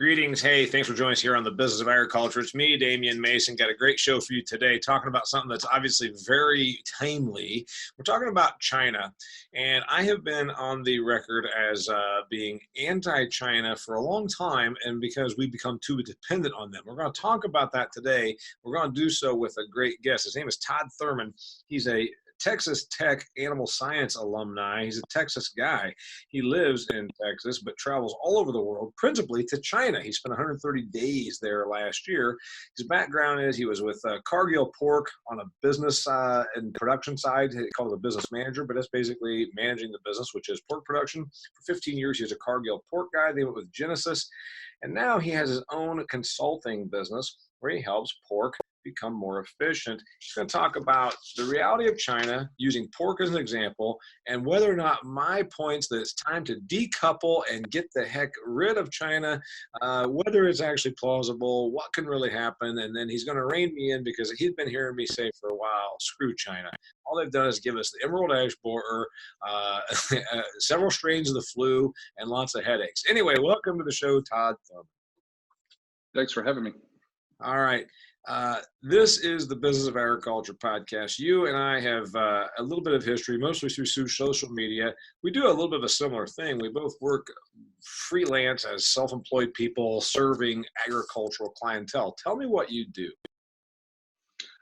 Greetings. Hey, thanks for joining us here on the Business of Agriculture. It's me, Damian Mason. Got a great show for you today, talking about something that's obviously very timely. We're talking about China, and I have been on the record as being anti-China for a long time, and because we become too dependent on them. We're going to talk about that today. We're going to do so with a great guest. His name is Todd Thurman. He's a Texas Tech animal science alumni. He's a Texas guy. He lives in Texas, but travels all over the world, principally to China. He spent 130 days there last year. His background is he was with Cargill Pork on a business and production side. They call it a business manager, but that's basically managing the business, which is pork production. For 15 years, he was a Cargill Pork guy. They went with Genesis, and now he has his own consulting business where he helps pork become more efficient. He's going to talk about the reality of China, using pork as an example, and whether or not my points that it's time to decouple and get the heck rid of China, whether it's actually plausible, what can really happen, and then he's going to rein me in because he's been hearing me say for a while, screw China. All they've done is give us the emerald ash borer, several strains of the flu, and lots of headaches. Anyway, welcome to the show, Todd Thurman. Thanks for having me. All right. This is the Business of Agriculture podcast. You and I have a little bit of history, mostly through social media. We do a little bit of a similar thing. We both work freelance as self-employed people serving agricultural clientele. Tell me what you do.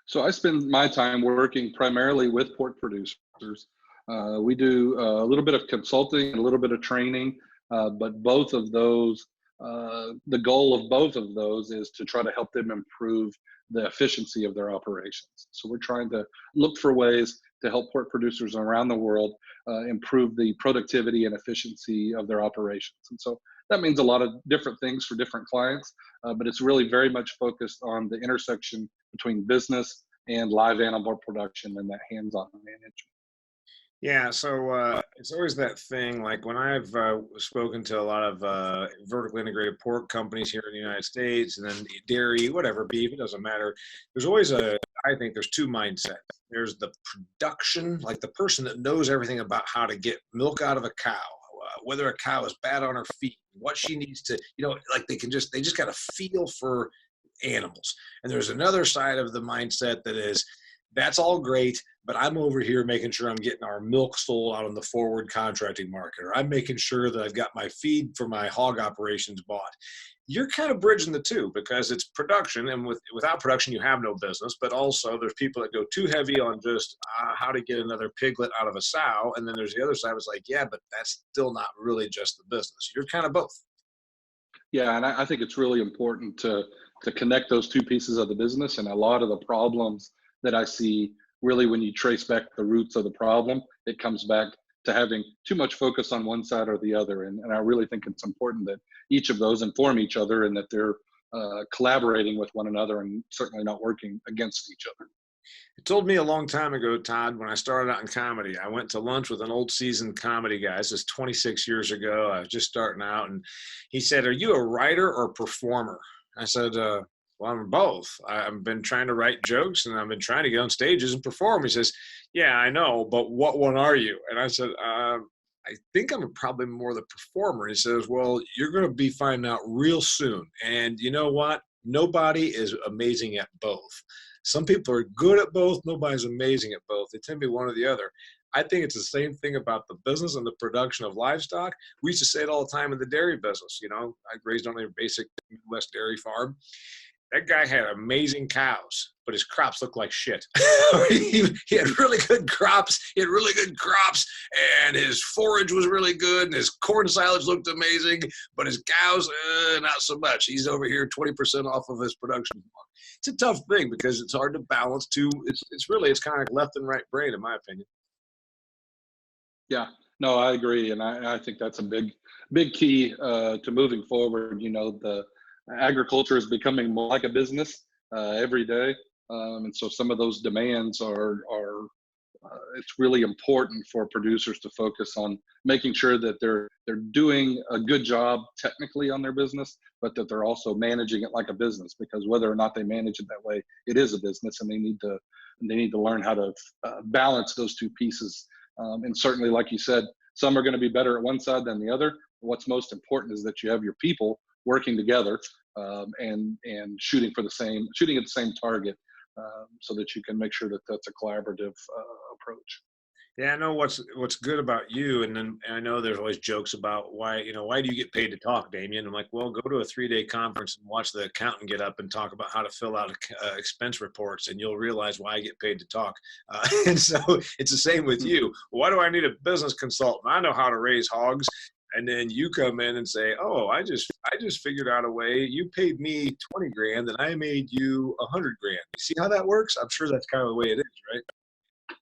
So I spend my time working primarily with pork producers. We do a little bit of consulting and a little bit of training, but both of those, the goal of both of those is to try to help them improve the efficiency of their operations. So we're trying to look for ways to help pork producers around the world improve the productivity and efficiency of their operations. And so that means a lot of different things for different clients, but it's really very much focused on the intersection between business and live animal production and that hands-on management. Yeah, so it's always that thing, like when I've spoken to a lot of vertically integrated pork companies here in the United States, and then dairy, whatever, beef, it doesn't matter. There's always I think there's two mindsets. There's the production, like the person that knows everything about how to get milk out of a cow, whether a cow is bad on her feet, what she needs to, like they just got a feel for animals. And there's another side of the mindset that is, that's all great, but I'm over here making sure I'm getting our milk sold out on the forward contracting market, or I'm making sure that I've got my feed for my hog operations bought. You're kind of bridging the two because it's production, and without production, you have no business, but also there's people that go too heavy on just how to get another piglet out of a sow, and then there's the other side was like, yeah, but that's still not really just the business. You're kind of both. Yeah, and I think it's really important to connect those two pieces of the business, and a lot of the problems that I see really when you trace back the roots of the problem, it comes back to having too much focus on one side or the other. And I really think it's important that each of those inform each other and that they're collaborating with one another and certainly not working against each other. You told me a long time ago, Todd, when I started out in comedy, I went to lunch with an old seasoned comedy guy. This is 26 years ago. I was just starting out. And he said, "Are you a writer or a performer?" I said, well, I'm both. I've been trying to write jokes and I've been trying to get on stages and perform. He says, yeah, I know, but what one are you? And I said, I think I'm probably more the performer. He says, well, you're going to be finding out real soon. And you know what? Nobody is amazing at both. Some people are good at both. Nobody's amazing at both. They tend to be one or the other. I think it's the same thing about the business and the production of livestock. We used to say it all the time in the dairy business. I raised on a basic Midwest dairy farm. That guy had amazing cows, but his crops looked like shit. He had really good crops. And his forage was really good, and his corn silage looked amazing, but his cows, not so much. He's over here 20% off of his production. It's a tough thing because it's hard to balance two. It's kind of like left and right brain, in my opinion. Yeah, no, I agree, and I think that's a big key to moving forward. The agriculture is becoming more like a business every day, and so some of those demands are it's really important for producers to focus on making sure that they're doing a good job technically on their business, but that they're also managing it like a business, because whether or not they manage it that way, it is a business, and they need to learn how to balance those two pieces. And certainly, like you said, some are going to be better at one side than the other. What's most important is that you have your people working together, and shooting at the same target, so that you can make sure that that's a collaborative approach. Yeah, I know what's good about you, and then and I know there's always jokes about why do you get paid to talk, Damian? I'm like, well, go to a 3-day conference and watch the accountant get up and talk about how to fill out expense reports, and you'll realize why I get paid to talk. And so it's the same with you. Why do I need a business consultant? I know how to raise hogs. And then you come in and say, "Oh, I just figured out a way. You paid me 20 grand, and I made you 100 grand." You see how that works? I'm sure that's kind of the way it is, right?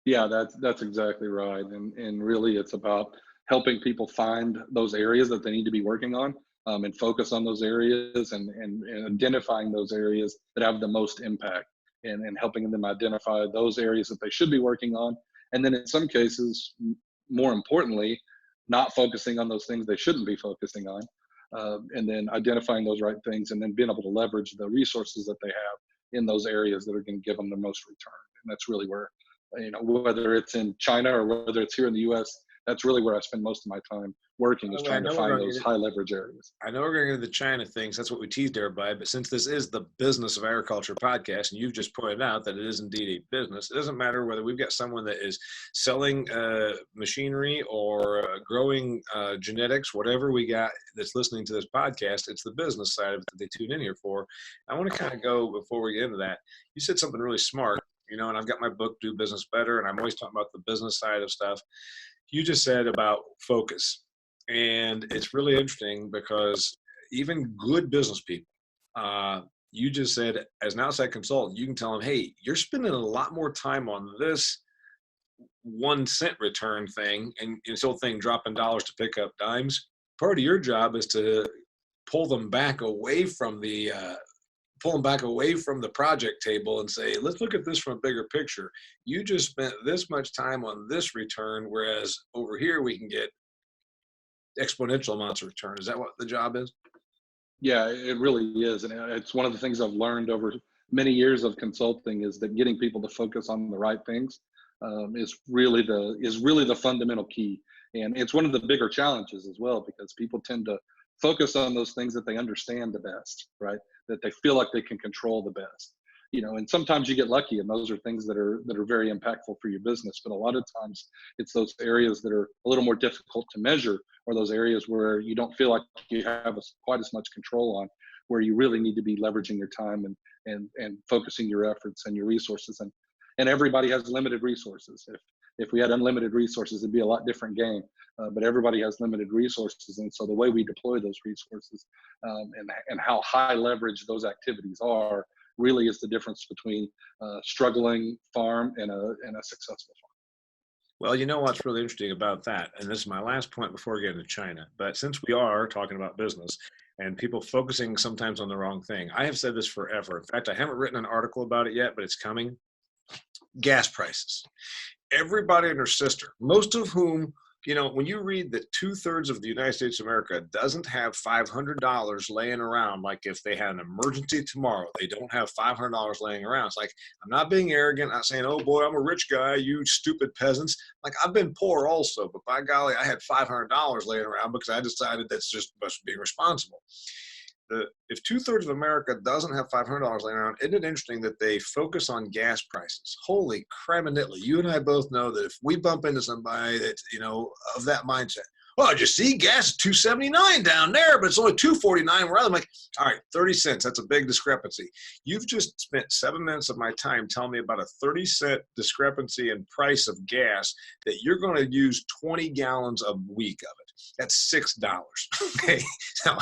Yeah, that's exactly right. And really it's about helping people find those areas that they need to be working on, and focus on those areas, and identifying those areas that have the most impact, and helping them identify those areas that they should be working on. And then in some cases, more importantly, not focusing on those things they shouldn't be focusing on, and then identifying those right things, and then being able to leverage the resources that they have in those areas that are going to give them the most return. And that's really where, whether it's in China or whether it's here in the U.S., that's really where I spend most of my time working, By is the way, I trying to know we're find going those to high leverage areas. I know we're going to get into the China things. That's what we teased everybody. But since this is the Business of Agriculture podcast, and you've just pointed out that it is indeed a business, it doesn't matter whether we've got someone that is selling machinery or growing genetics, whatever we got that's listening to this podcast, it's the business side of it that they tune in here for. I want to kind of go, before we get into that, you said something really smart, and I've got my book, Do Business Better, and I'm always talking about the business side of stuff. You just said about focus. And it's really interesting because even good business people, you just said as an outside consultant, you can tell them, hey, you're spending a lot more time on this 1 cent return thing and this whole thing dropping dollars to pick up dimes. Part of your job is to pull them back away from the project table and say, let's look at this from a bigger picture. You just spent this much time on this return, whereas over here we can get exponential amounts of return. Is that what the job is? Yeah, it really is. And it's one of the things I've learned over many years of consulting, is that getting people to focus on the right things, is really the fundamental key. And it's one of the bigger challenges as well, because people tend to focus on those things that they understand the best, right? That they feel like they can control the best. And sometimes you get lucky, and those are things that are very impactful for your business. But a lot of times it's those areas that are a little more difficult to measure, or those areas where you don't feel like you have quite as much control on, where you really need to be leveraging your time, and focusing your efforts and your resources. And everybody has limited resources. If we had unlimited resources, it'd be a lot different game. But everybody has limited resources, and so the way we deploy those resources, and how high leverage those activities are, really is the difference between a struggling farm and a successful farm. Well, you know what's really interesting about that, and this is my last point before we get into China, but since we are talking about business and people focusing sometimes on the wrong thing, I have said this forever. In fact, I haven't written an article about it yet, but it's coming. Gas prices. Everybody and their sister, most of whom, when you read that 2/3 of the United States of America doesn't have $500 laying around, like if they had an emergency tomorrow, they don't have $500 laying around. It's like, I'm not being arrogant, not saying, oh boy, I'm a rich guy, you stupid peasants. Like, I've been poor also, but by golly, I had $500 laying around because I decided that's just being responsible. If 2/3 of America doesn't have $500 laying around, isn't it interesting that they focus on gas prices? Holy crap-a-niddly. You and I both know that if we bump into somebody that's, of that mindset, oh, did you see gas is $2.79 down there, but it's only $2.49 where I'm like, all right, 30 cents. That's a big discrepancy. You've just spent 7 minutes of my time telling me about a 30-cent discrepancy in price of gas that you're going to use 20 gallons a week of it. That's $6. Okay. Now,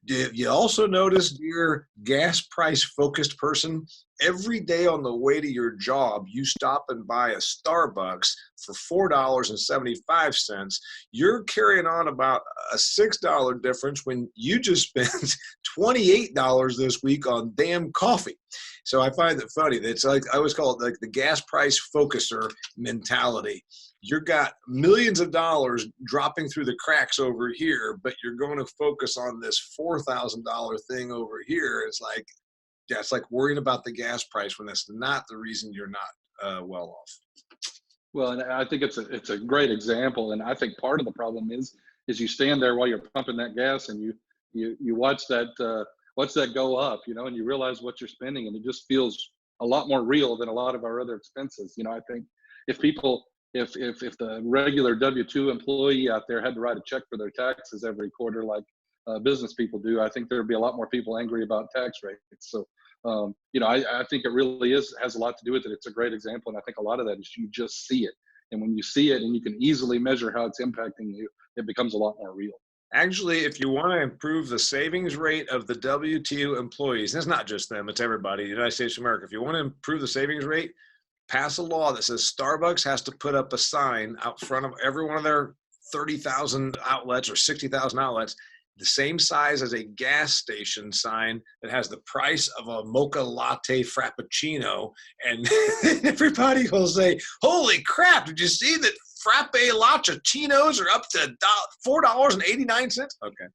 you also notice, dear gas price focused person, every day on the way to your job, you stop and buy a Starbucks for $4.75. You're carrying on about a $6 difference when you just spent $28 this week on damn coffee. So I find it funny. It's like, I always call it like the gas price focuser mentality. You've got millions of dollars dropping through the cracks over here, but you're going to focus on this $4,000 thing over here. It's like, yeah, it's like worrying about the gas price when that's not the reason you're not well off. Well, and I think it's a great example. And I think part of the problem is you stand there while you're pumping that gas, and you watch that go up, and you realize what you're spending, and it just feels a lot more real than a lot of our other expenses. I think if people, if the regular W-2 employee out there had to write a check for their taxes every quarter like business people do, I think there'd be a lot more people angry about tax rates. So, I think it really has a lot to do with it. It's a great example, and I think a lot of that is you just see it, and when you see it and you can easily measure how it's impacting you, it becomes a lot more real. Actually, if you want to improve the savings rate of the W-2 employees, and it's not just them, it's everybody in the United States of America. If you want to improve the savings rate, pass a law that says Starbucks has to put up a sign out front of every one of their 30,000 outlets or 60,000 outlets, the same size as a gas station sign that has the price of a mocha latte frappuccino. And everybody will say, holy crap, did you see that frappe latte-chinos are up to $4.89? Okay.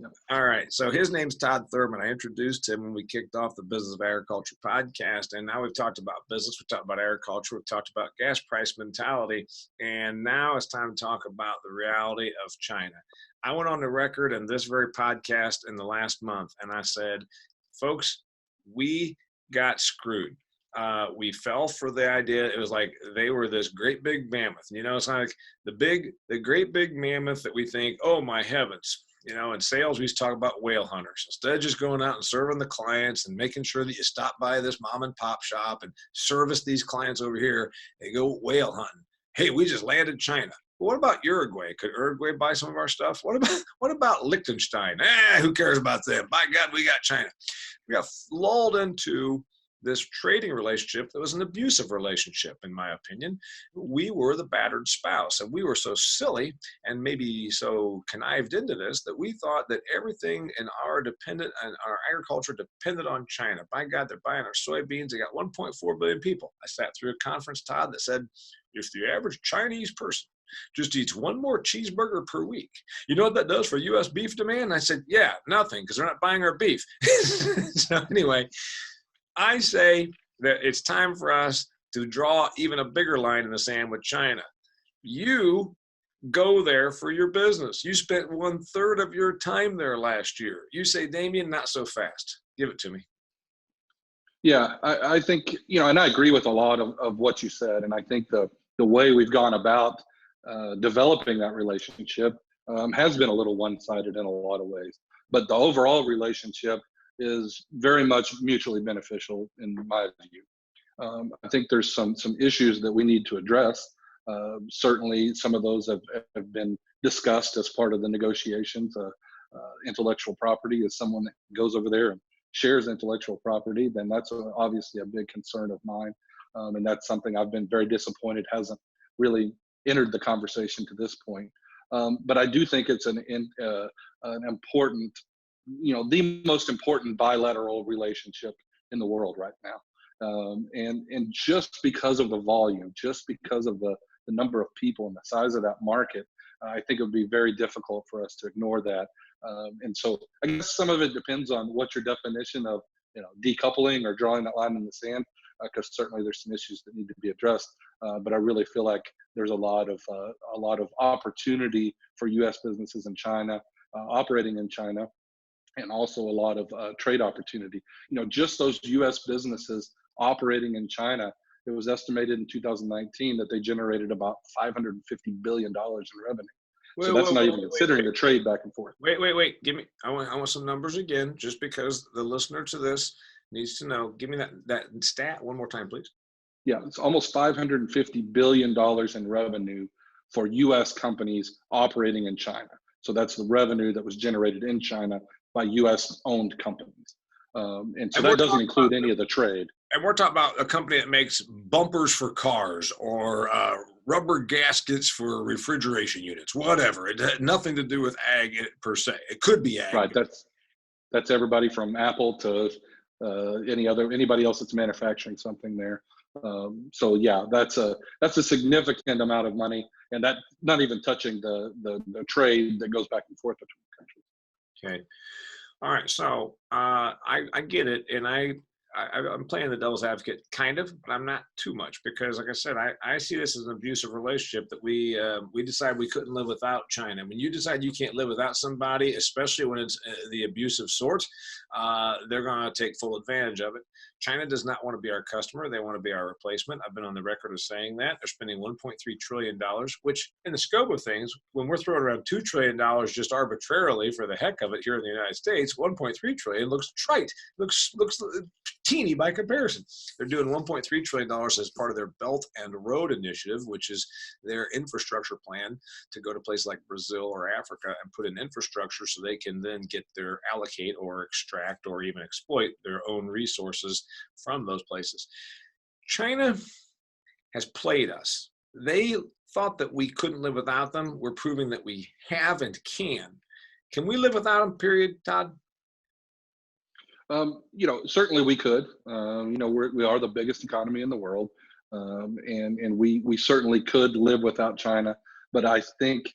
Yep. All right. So his name's Todd Thurman. I introduced him when we kicked off the Business of Agriculture podcast. And now we've talked about business. We've talked about agriculture. We've talked about gas price mentality. And now it's time to talk about the reality of China. I went on the record in this very podcast in the last month, and I said, folks, we got screwed. We fell for the idea. It was like they were this great big mammoth. It's like the great big mammoth that we think, oh my heavens. In sales, we used to talk about whale hunters. Instead of just going out and serving the clients and making sure that you stop by this mom and pop shop and service these clients over here, they go whale hunting. Hey, we just landed China. But what about Uruguay? Could Uruguay buy some of our stuff? What about Liechtenstein? Who cares about them? By God, we got China. We got lulled into this trading relationship that was an abusive relationship, in my opinion. We were the battered spouse, and we were so silly and maybe so connived into this that we thought that everything in our agriculture depended on China. By God, they're buying our soybeans. They got 1.4 billion people. I sat through a conference, Todd, that said, if the average Chinese person just eats one more cheeseburger per week, you know what that does for U.S. beef demand? And I said, yeah, nothing, because they're not buying our beef. So anyway, I say that it's time for us to draw even a bigger line in the sand with China. You go there for your business. You spent 1/3 of your time there last year. You say, Damian, not so fast. Give it to me. Yeah, I think, and I agree with a lot of what you said. And I think the way we've gone about developing that relationship has been a little one-sided in a lot of ways. But the overall relationship is very much mutually beneficial in my view. I think there's some issues that we need to address. Certainly some of those have been discussed as part of the negotiations. Intellectual property is someone that goes over there and shares intellectual property, then that's obviously a big concern of mine. And that's something I've been very disappointed hasn't really entered the conversation to this point. But I do think it's an important, the most important bilateral relationship in the world right now. And just because of the volume, just because of the number of people and the size of that market, I think it would be very difficult for us to ignore that. And so I guess some of it depends on what your definition of, decoupling or drawing that line in the sand, because certainly there's some issues that need to be addressed. But I really feel like there's a lot of opportunity for U.S. businesses in China, operating in China, and also a lot of trade opportunity. Just those U.S. businesses operating in China, it was estimated in 2019 that they generated about $550 billion in revenue. So that's not even considering the trade back and forth. Wait. Give me. I want some numbers again, just because the listener to this needs to know. Give me that stat one more time, please. Yeah, it's almost $550 billion in revenue for U.S. companies operating in China. So that's the revenue that was generated in China by U.S.-owned companies. And so that doesn't include any of the trade. And we're talking about a company that makes bumpers for cars or rubber gaskets for refrigeration units, whatever. It had nothing to do with ag per se. It could be ag. Right. That's everybody from Apple to anybody else that's manufacturing something there. So yeah, that's a significant amount of money, and that not even touching the trade that goes back and forth between countries. Okay. All right. So I get it, and I I'm playing the devil's advocate, kind of, but I'm not too much because, like I said, I see this as an abusive relationship that we decide we couldn't live without China. When you decide you can't live without somebody, especially when it's the abusive sort, they're going to take full advantage of it. China does not want to be our customer. They want to be our replacement. I've been on the record of saying that. They're spending $1.3 trillion, which in the scope of things, when we're throwing around $2 trillion just arbitrarily for the heck of it here in the United States, $1.3 trillion looks trite, looks teeny by comparison. They're doing $1.3 trillion as part of their Belt and Road Initiative, which is their infrastructure plan to go to places like Brazil or Africa and put in infrastructure so they can then get their allocate or extract or even exploit their own resources from those places. China has played us. They thought that we couldn't live without them. We're proving that we have and can. Can we live without them, period, Todd? Certainly we could. We are the biggest economy in the world, and we certainly could live without China. But I think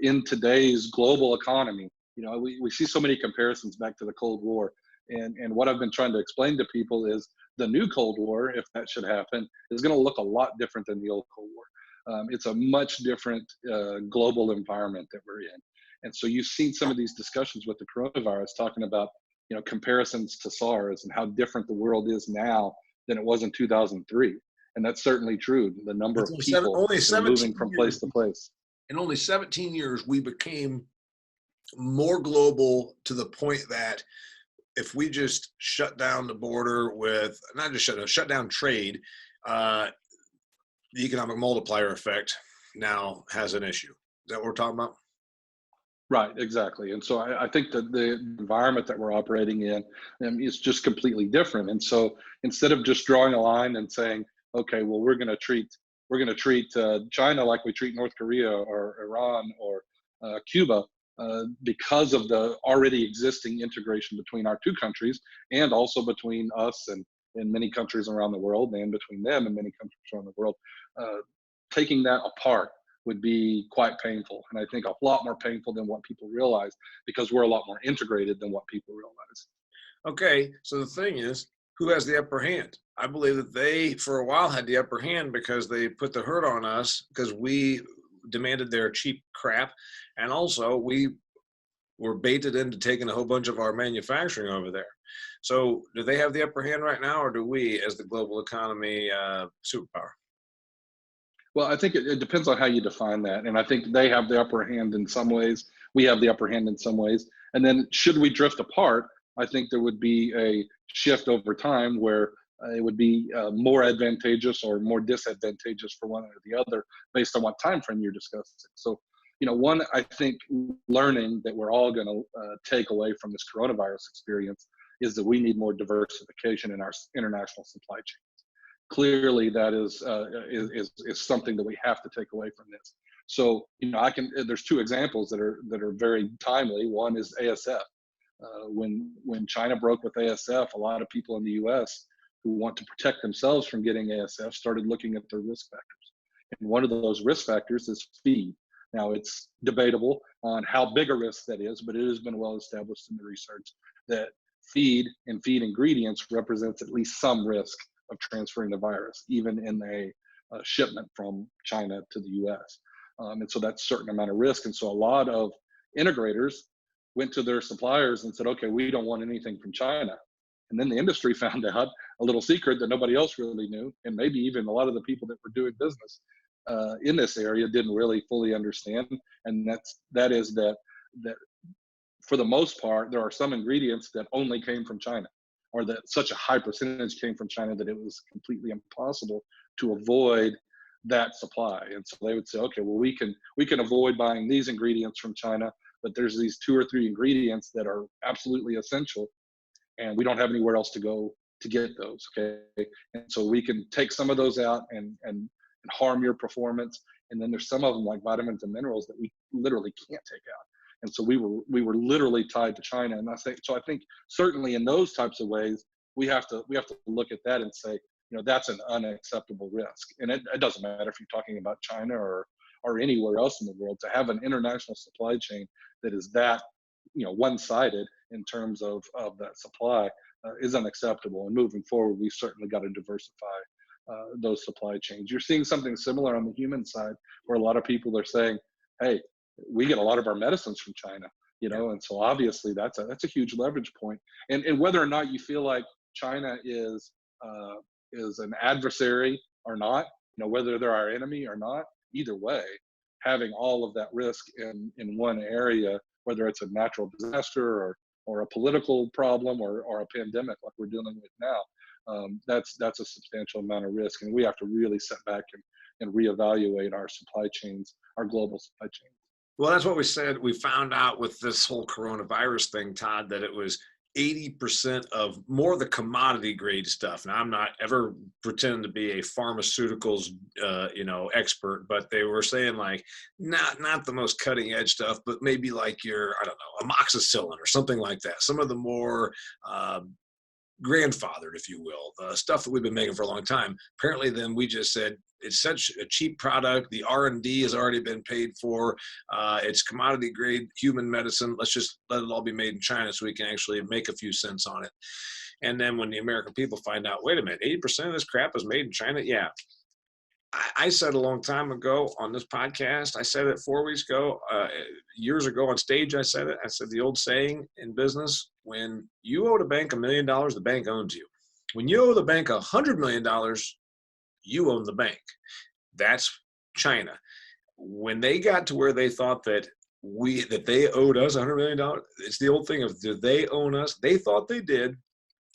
in today's global economy, we see so many comparisons back to the Cold War, and what I've been trying to explain to people is the new Cold War, if that should happen, is going to look a lot different than the old Cold War. It's a much different global environment that we're in, and so you've seen some of these discussions with the coronavirus talking about comparisons to SARS and how different the world is now than it was in 2003. And that's certainly true. The number of people moving from place to place. In only 17 years, we became more global to the point that if we just shut down the border with, not just shut down trade, the economic multiplier effect now has an issue. Is that what we're talking about? Right, exactly. And so I think that the environment that we're operating in is just completely different. And so instead of just drawing a line and saying, okay, well, we're going to treat China like we treat North Korea or Iran or Cuba, because of the already existing integration between our two countries and also between us and many countries around the world and between them and many countries around the world, taking that apart would be quite painful. And I think a lot more painful than what people realize because we're a lot more integrated than what people realize. Okay, so the thing is, who has the upper hand? I believe that they, for a while, had the upper hand because they put the hurt on us because we demanded their cheap crap. And also, we were baited into taking a whole bunch of our manufacturing over there. So do they have the upper hand right now, or do we, as the global economy superpower? Well, I think it depends on how you define that. And I think they have the upper hand in some ways. We have the upper hand in some ways. And then should we drift apart, I think there would be a shift over time where it would be more advantageous or more disadvantageous for one or the other based on what time frame you're discussing. So, one, I think learning that we're all going to take away from this coronavirus experience is that we need more diversification in our international supply chain. Clearly that is something that we have to take away from this. So there's two examples that are very timely. One is ASF. When China broke with ASF, a lot of people in the US who want to protect themselves from getting ASF started looking at their risk factors. And one of those risk factors is feed. Now it's debatable on how big a risk that is, but it has been well established in the research that feed and feed ingredients represents at least some risk of transferring the virus, even in a shipment from China to the US. And so that's a certain amount of risk. And so a lot of integrators went to their suppliers and said, okay, we don't want anything from China. And then the industry found out a little secret that nobody else really knew. And maybe even a lot of the people that were doing business in this area didn't really fully understand. And that is that for the most part, there are some ingredients that only came from China, or that such a high percentage came from China that it was completely impossible to avoid that supply. And so they would say, okay, well, we can avoid buying these ingredients from China, but there's these 2 or 3 ingredients that are absolutely essential, and we don't have anywhere else to go to get those. Okay, and so we can take some of those out and harm your performance. And then there's some of them like vitamins and minerals that we literally can't take out. And so we were literally tied to China. And I think certainly in those types of ways, we have to look at that and say, that's an unacceptable risk. And it doesn't matter if you're talking about China or anywhere else in the world. To have an international supply chain that is that one-sided in terms of that supply is unacceptable. And moving forward, we've certainly got to diversify those supply chains. You're seeing something similar on the human side, where a lot of people are saying, "Hey, we get a lot of our medicines from China," and so obviously that's a huge leverage point. And whether or not you feel like China is an adversary or not, whether they're our enemy or not, either way, having all of that risk in one area, whether it's a natural disaster or a political problem or a pandemic like we're dealing with now, that's a substantial amount of risk, and we have to really sit back and reevaluate our supply chains, our global supply chains. Well, that's what we said. We found out with this whole coronavirus thing, Todd, that it was 80% of more of the commodity grade stuff. Now, I'm not ever pretending to be a pharmaceuticals, expert, but they were saying like not the most cutting edge stuff, but maybe like your, I don't know, amoxicillin or something like that. Some of the more grandfathered, if you will, the stuff that we've been making for a long time. Apparently, then we just said it's such a cheap product. The R&D has already been paid for. It's commodity grade human medicine. Let's just let it all be made in China so we can actually make a few cents on it. And then when the American people find out, wait a minute, 80% of this crap is made in China. Yeah. I said a long time ago on this podcast, I said it 4 weeks ago, years ago on stage, I said it. I said the old saying in business, when you owe the bank $1 million, the bank owns you. When you owe the bank $100 million, you own the bank. That's China. When they got to where they thought that they owed us $100 million, it's the old thing of, did they own us? They thought they did,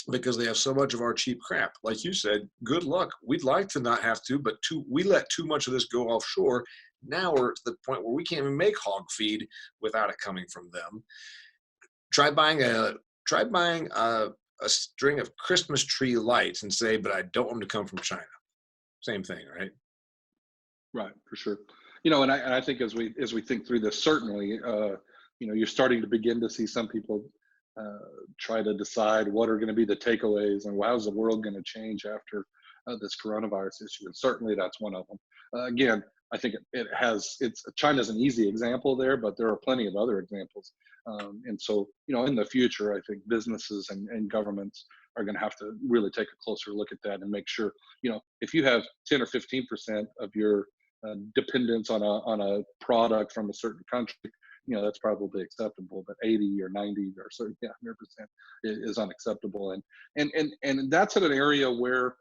because they have so much of our cheap crap. Like you said, good luck. We'd like to not have to, but we let too much of this go offshore. Now we're at the point where we can't even make hog feed without it coming from them. Try buying a string of Christmas tree lights and say, but I don't want them to come from China. Same thing, right? Right, for sure. And I think as we think through this, certainly, you're starting to begin to see some people try to decide what are going to be the takeaways and how's the world going to change after this coronavirus issue. And certainly that's one of them. Again, I think China's an easy example there, but there are plenty of other examples. And so, in the future, I think businesses and governments are going to have to really take a closer look at that and make sure, if you have 10 or 15% of your dependence on a product from a certain country, that's probably acceptable, but 80 or 90 or 100% is unacceptable. And that's in an area where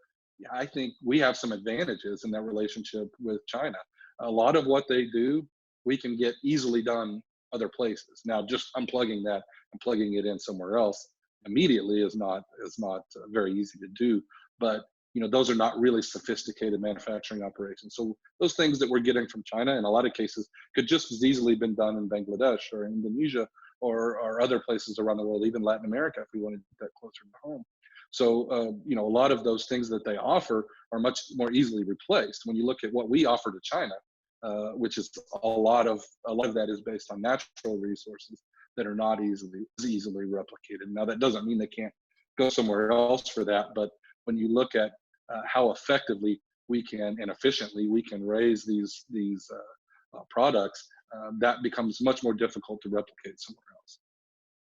I think we have some advantages in that relationship with China. A lot of what they do, we can get easily done other places. Now, just unplugging that and plugging it in somewhere else immediately is not very easy to do. But those are not really sophisticated manufacturing operations. So those things that we're getting from China, in a lot of cases, could just as easily been done in Bangladesh or Indonesia or other places around the world, even Latin America, if we wanted to get that closer to home. So, a lot of those things that they offer are much more easily replaced. When you look at what we offer to China, which is a lot of that is based on natural resources that are not easily replicated. Now, that doesn't mean they can't go somewhere else for that, but when you look at how effectively we can and efficiently we can raise these products, that becomes much more difficult to replicate somewhere else.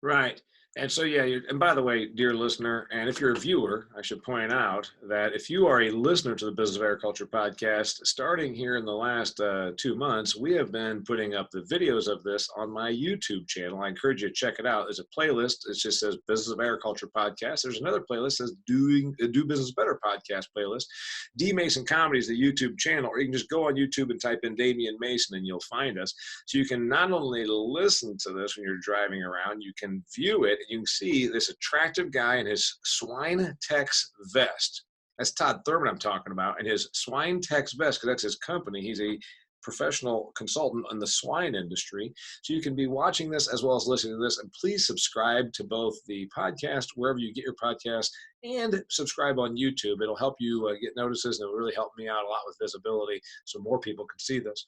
Right. And so, and by the way, dear listener, and if you're a viewer, I should point out that if you are a listener to the Business of Agriculture podcast, starting here in the last 2 months, we have been putting up the videos of this on my YouTube channel. I encourage you to check it out. There's a playlist. It just says Business of Agriculture podcast. There's another playlist that says Do Business Better podcast playlist. D Mason Comedy is the YouTube channel, or you can just go on YouTube and type in Damian Mason and you'll find us. So you can not only listen to this when you're driving around, you can view it. You can see this attractive guy in his Swinetex vest. That's Todd Thurman I'm talking about, and his Swinetex vest, because that's his company. He's a professional consultant in the swine industry. So you can be watching this as well as listening to this. And please subscribe to both the podcast, wherever you get your podcast, and subscribe on YouTube. It'll help you get notices, and it'll really help me out a lot with visibility so more people can see this.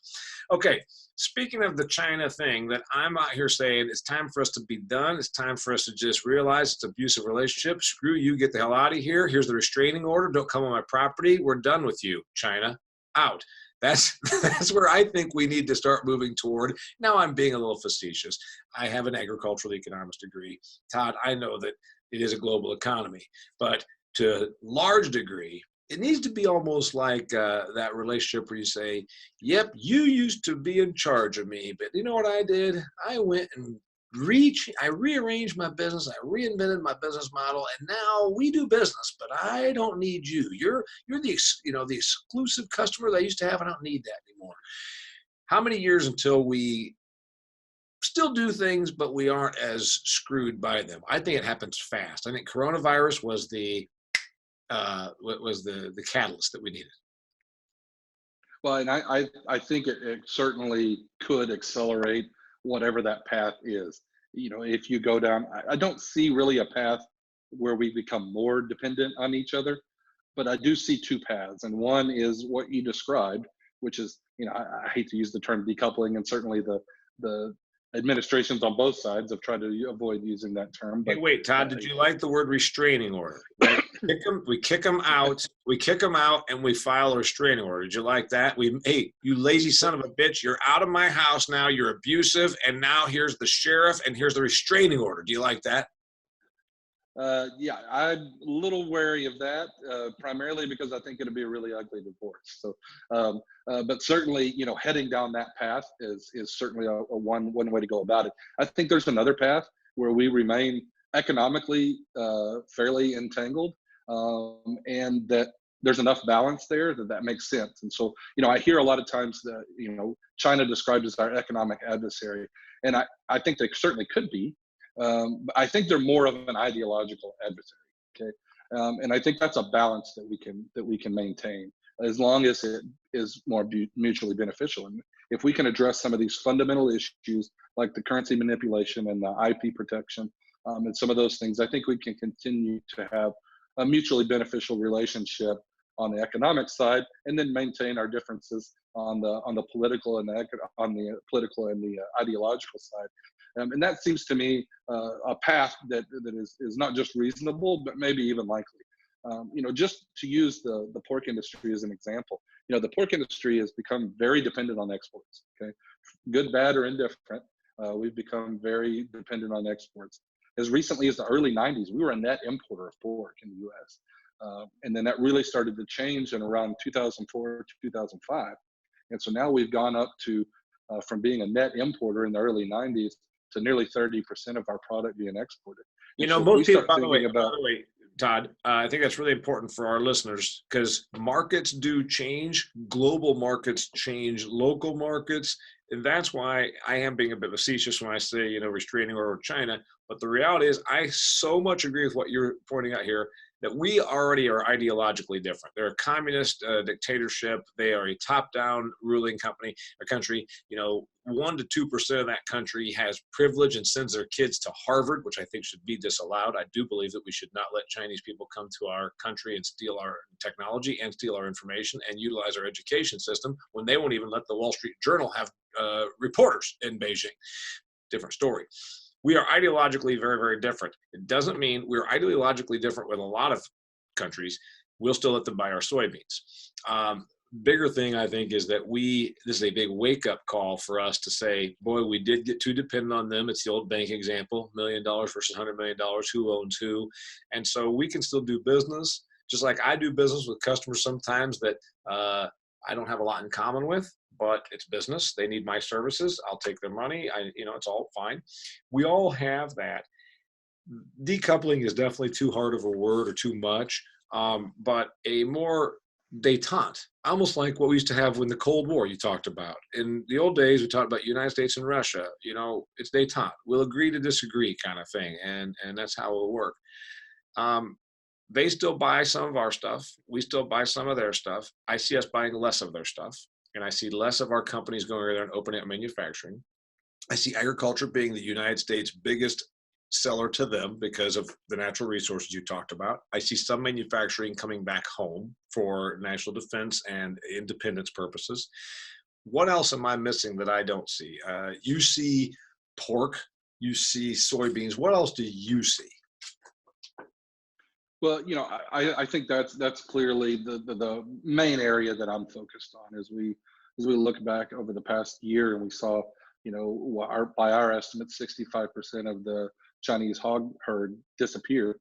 Okay, speaking of the China thing that I'm out here saying, it's time for us to be done. It's time for us to just realize it's an abusive relationship. Screw you, get the hell out of here. Here's the restraining order. Don't come on my property. We're done with you, China. Out. That's where I think we need to start moving toward. Now, I'm being a little facetious. I have an agricultural economics degree. Todd, I know that it is a global economy. But to a large degree, it needs to be almost like that relationship where you say, yep, you used to be in charge of me, but you know what I did? I went and I rearranged my business, I reinvented my business model, and now we do business, but I don't need you. You're the the exclusive customer that I used to have, and I don't need that anymore. How many years until we still do things, but we aren't as screwed by them? I think it happens fast. I think coronavirus was the catalyst that we needed. Well, and I think it certainly could accelerate whatever that path is. If you go down, I don't see really a path where we become more dependent on each other, but I do see two paths. And one is what you described, which is, I hate to use the term decoupling, and certainly the administrations on both sides have tried to avoid using that term. Hey, But wait, Todd, did you like the word restraining order? Right? We kick them out, and we file a restraining order. Did you like that? Hey, you lazy son of a bitch, you're out of my house now, you're abusive, and now here's the sheriff, and here's the restraining order. Do you like that? Yeah, I'm a little wary of that, primarily because I think it'll be a really ugly divorce. So, but certainly, heading down that path is certainly a one way to go about it. I think there's another path where we remain economically fairly entangled, and that there's enough balance there that makes sense. And so, I hear a lot of times that China described as our economic adversary, and I think they certainly could be. But I think they're more of an ideological adversary. Okay, and I think that's a balance that we can maintain as long as it is more mutually beneficial. And if we can address some of these fundamental issues like the currency manipulation and the IP protection, and some of those things, I think we can continue to have a mutually beneficial relationship on the economic side, and then maintain our differences on the political and the ideological side. And that seems to me a path that is not just reasonable, but maybe even likely. Just to use the pork industry as an example, the pork industry has become very dependent on exports. Okay, good, bad, or indifferent, we've become very dependent on exports. As recently as the early '90s, we were a net importer of pork in the U.S. And then that really started to change in around 2004 to 2005. And so now we've gone up to from being a net importer in the early '90s to nearly 30% of our product being exported. So most people, by the way, Todd, I think that's really important for our listeners, because markets do change, global markets change, local markets. And that's why I am being a bit facetious when I say, restraining order with China. But the reality is, I so much agree with what you're pointing out here, that we already are ideologically different. They're a communist dictatorship. They are a top-down ruling country. 1 to 2% of that country has privilege and sends their kids to Harvard, which I think should be disallowed. I do believe that we should not let Chinese people come to our country and steal our technology and steal our information and utilize our education system when they won't even let the Wall Street Journal have reporters in Beijing. Different story. We are ideologically very, very different. It doesn't mean we're ideologically different with a lot of countries. We'll still let them buy our soybeans. Bigger thing, I think, is that this is a big wake-up call for us to say, boy, we did get too dependent on them. It's the old bank example, $1 million versus $100 million, who owns who? And so we can still do business, just like I do business with customers sometimes that I don't have a lot in common with, but it's business. They need my services. I'll take their money. It's all fine. We all have that. Decoupling is definitely too hard of a word or too much, but a more détente, almost like what we used to have when the Cold War you talked about. In the old days, we talked about United States and Russia. It's détente. We'll agree to disagree kind of thing, and that's how it'll work. They still buy some of our stuff. We still buy some of their stuff. I see us buying less of their stuff, and I see less of our companies going over there and opening up manufacturing. I see agriculture being the United States' biggest seller to them because of the natural resources you talked about. I see some manufacturing coming back home for national defense and independence purposes. What else am I missing that I don't see? You see pork, you see soybeans. What else do you see? Well, I think that's clearly the main area that I'm focused on as we look back over the past year, and we saw, by our estimate, 65% of the Chinese hog herd disappear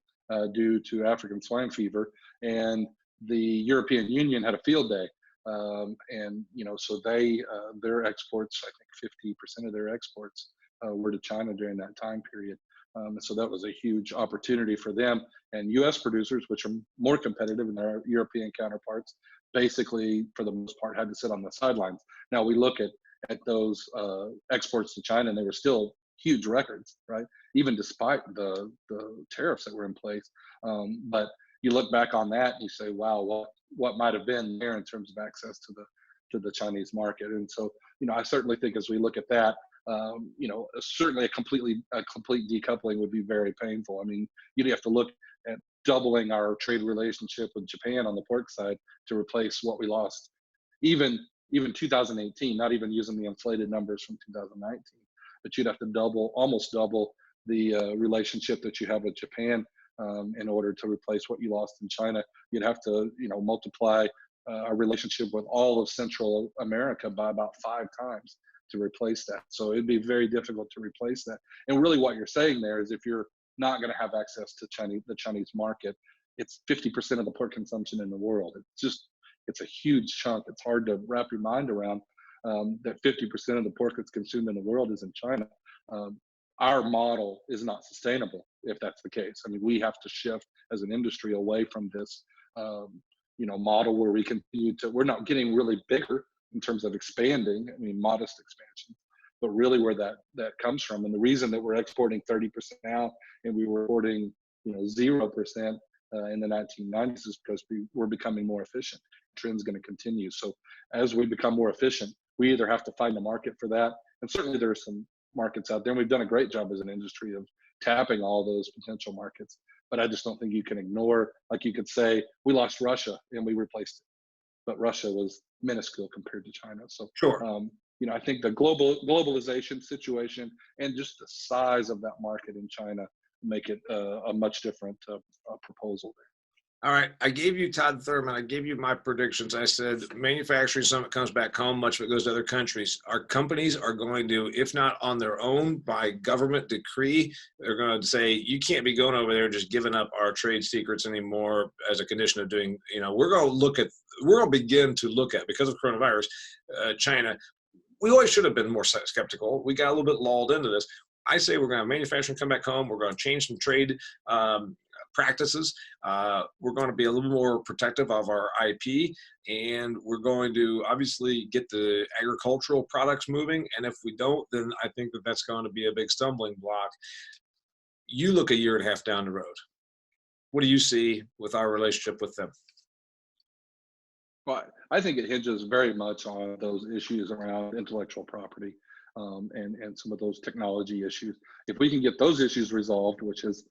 due to African swine fever, and the European Union had a field day. And so their exports, I think 50% of their exports were to China during that time period. And so that was a huge opportunity for them. And U.S. producers, which are more competitive than their European counterparts, basically, for the most part, had to sit on the sidelines. Now we look at those exports to China, and they were still huge records, right? Even despite the tariffs that were in place. But you look back on that and you say, wow, what might have been there in terms of access to the Chinese market. And so, I certainly think as we look at that, certainly a complete decoupling would be very painful. I mean, you'd have to look at doubling our trade relationship with Japan on the pork side to replace what we lost. Even 2018, not even using the inflated numbers from 2019, but you'd have to almost double the relationship that you have with Japan in order to replace what you lost in China. You'd have to, multiply our relationship with all of Central America by about 5 times to replace that. So it'd be very difficult to replace that. And really what you're saying there is if you're not going to have access to the Chinese market, it's 50% of the pork consumption in the world. It's a huge chunk. It's hard to wrap your mind around that 50% of the pork that's consumed in the world is in China. Our model is not sustainable if that's the case. I mean, we have to shift as an industry away from this, model where we're not getting really bigger in terms of expanding. I mean, modest expansion, but really where that comes from. And the reason that we're exporting 30% now and we were exporting, 0% in the 1990s is because we're becoming more efficient. The trend's going to continue. So as we become more efficient, we either have to find a market for that, and certainly there are some markets out there, and we've done a great job as an industry of tapping all those potential markets. But I just don't think you can ignore, like you could say, we lost Russia and we replaced it, but Russia was minuscule compared to China. So, Sure. I think the globalization situation and just the size of that market in China make it a much different proposal there. All right. I gave you Todd Thurman. I gave you my predictions. I said manufacturing, some of it comes back home, much of it goes to other countries. Our companies are going to, if not on their own, by government decree, they're going to say, you can't be going over there just giving up our trade secrets anymore as a condition of doing, we're going to begin to look at, because of coronavirus, China. We always should have been more skeptical. We got a little bit lulled into this. I say we're going to have manufacturing come back home. We're going to change some trade practices. We're going to be a little more protective of our IP, and we're going to obviously get the agricultural products moving. And if we don't, then I think that's going to be a big stumbling block. You look a year and a half down the road. What do you see with our relationship with them? Well, I think it hinges very much on those issues around intellectual property and some of those technology issues. If we can get those issues resolved, which is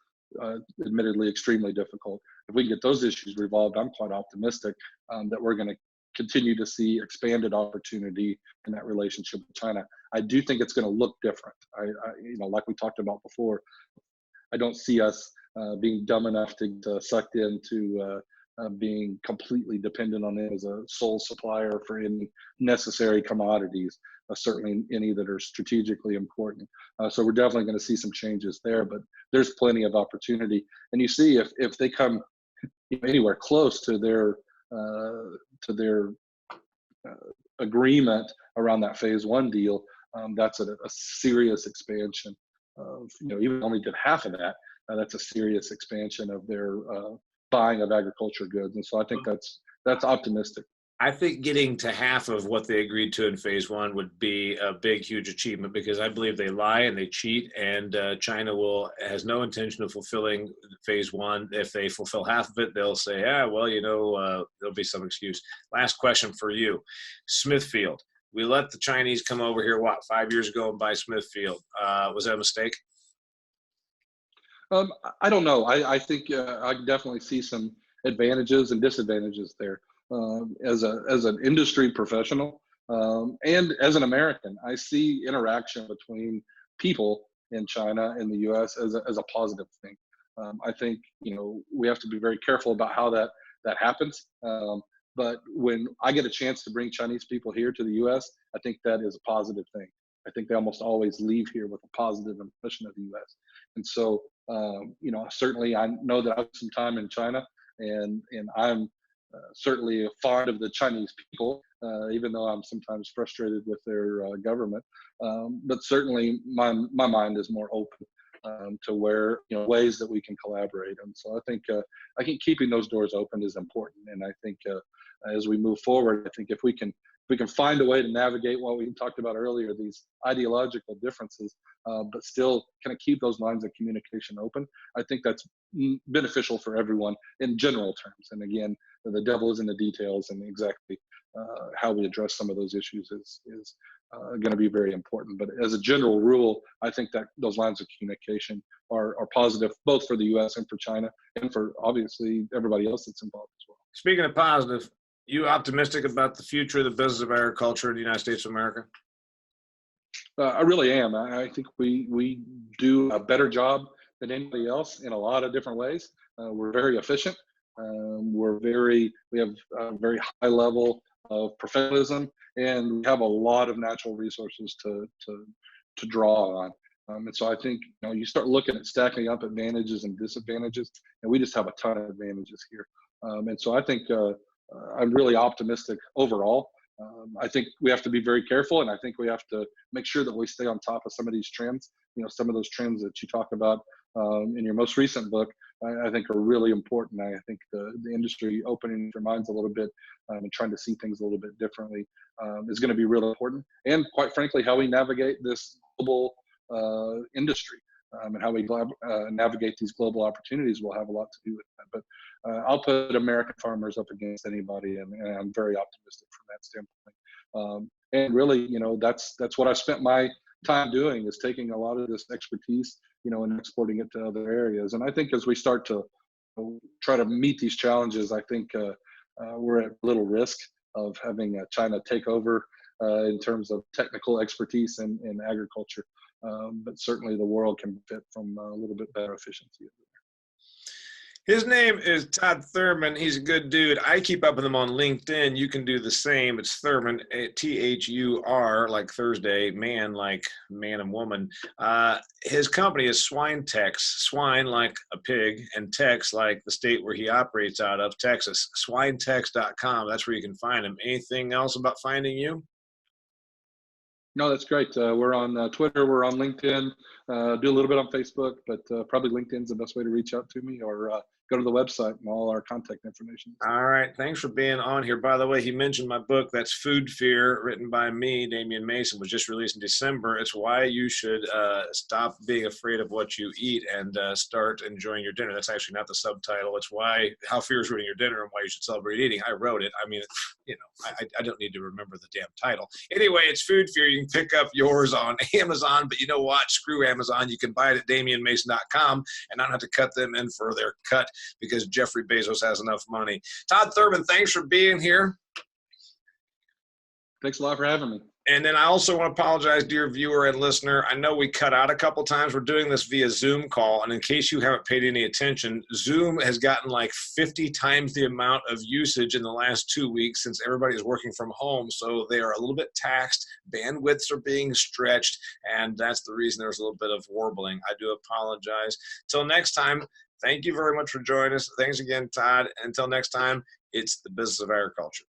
admittedly extremely difficult, if we can get those issues resolved, I'm quite optimistic that we're going to continue to see expanded opportunity in that relationship with China. I do think it's going to look different. Like we talked about before, I don't see us being dumb enough to get sucked into being completely dependent on it as a sole supplier for any necessary commodities, certainly any that are strategically important. So we're definitely going to see some changes there, but there's plenty of opportunity. And you see if they come anywhere close to their agreement around that phase 1 deal, that's a serious expansion of, even only did half of that, that's a serious expansion of their buying of agriculture goods. And so I think that's optimistic. I think getting to half of what they agreed to in phase 1 would be a big, huge achievement, because I believe they lie and they cheat, and China has no intention of fulfilling phase 1. If they fulfill half of it, they'll say, there'll be some excuse. Last question for you. Smithfield. We let the Chinese come over here, 5 years ago and buy Smithfield. Was that a mistake? I don't know. I think I definitely see some advantages and disadvantages there. As an industry professional and as an American, I see interaction between people in China and the U.S. as a positive thing. I think we have to be very careful about how that happens. But when I get a chance to bring Chinese people here to the U.S., I think that is a positive thing. I think they almost always leave here with a positive impression of the U.S. And so, certainly I know that I have some time in China, and I'm certainly fond of the Chinese people, even though I'm sometimes frustrated with their government. But certainly my mind is more open to where, ways that we can collaborate. And so I think keeping those doors open is important. And I think as we move forward, I think if we can find a way to navigate what we talked about earlier, these ideological differences, but still kind of keep those lines of communication open, I think that's beneficial for everyone in general terms. And again, the devil is in the details, and exactly how we address some of those issues is going to be very important. But as a general rule, I think that those lines of communication are positive, both for the U.S. and for China, and for obviously everybody else that's involved as well. Speaking of positive, you optimistic about the future of the business of agriculture in the United States of America? I really am. I think we do a better job than anybody else in a lot of different ways. We're very efficient. We have a very high level of professionalism, and we have a lot of natural resources to draw on. And so I think, you start looking at stacking up advantages and disadvantages, and we just have a ton of advantages here. And so I think I'm really optimistic overall. I think we have to be very careful, and I think we have to make sure that we stay on top of some of these trends. Some of those trends that you talk about in your most recent book, I think are really important. I think the industry opening their minds a little bit and trying to see things a little bit differently is going to be really important. And quite frankly, how we navigate this global industry and how we navigate these global opportunities will have a lot to do with that. But I'll put American farmers up against anybody, and I'm very optimistic from that standpoint. And really, that's what I've spent my time doing, is taking a lot of this expertise, and exporting it to other areas. And I think as we start to try to meet these challenges, I think we're at little risk of having China take over in terms of technical expertise in agriculture. But certainly the world can benefit from a little bit better efficiency. His name is Todd Thurman. He's a good dude. I keep up with him on LinkedIn. You can do the same. It's Thurman, T-H-U-R, like Thursday, man, like man and woman. His company is Swinetex, swine like a pig, and Tex like the state where he operates out of, Texas. Swinetex.com. That's where you can find him. Anything else about finding you? No, that's great. We're on Twitter. We're on LinkedIn. Do a little bit on Facebook, but probably LinkedIn's the best way to reach out to me, or go to the website and all our contact information. All right. Thanks for being on here. By the way, he mentioned my book. That's Food Fear, written by me, Damian Mason, was just released in December. It's why you should stop being afraid of what you eat and start enjoying your dinner. That's actually not the subtitle. It's how fear is ruining your dinner and why you should celebrate eating. I wrote it. I mean, I don't need to remember the damn title. Anyway, it's Food Fear. You can pick up yours on Amazon, but you know what? Screw Amazon. You can buy it at DamianMason.com and not have to cut them in for their cut, because Jeffrey Bezos has enough money. Todd Thurman, thanks for being here. Thanks a lot for having me. And then I also want to apologize, dear viewer and listener. I know we cut out a couple times. We're doing this via Zoom call. And in case you haven't paid any attention, Zoom has gotten like 50 times the amount of usage in the last 2 weeks since everybody is working from home. So they are a little bit taxed. Bandwidths are being stretched. And that's the reason there's a little bit of warbling. I do apologize. Till next time, thank you very much for joining us. Thanks again, Todd. Until next time, it's the business of agriculture.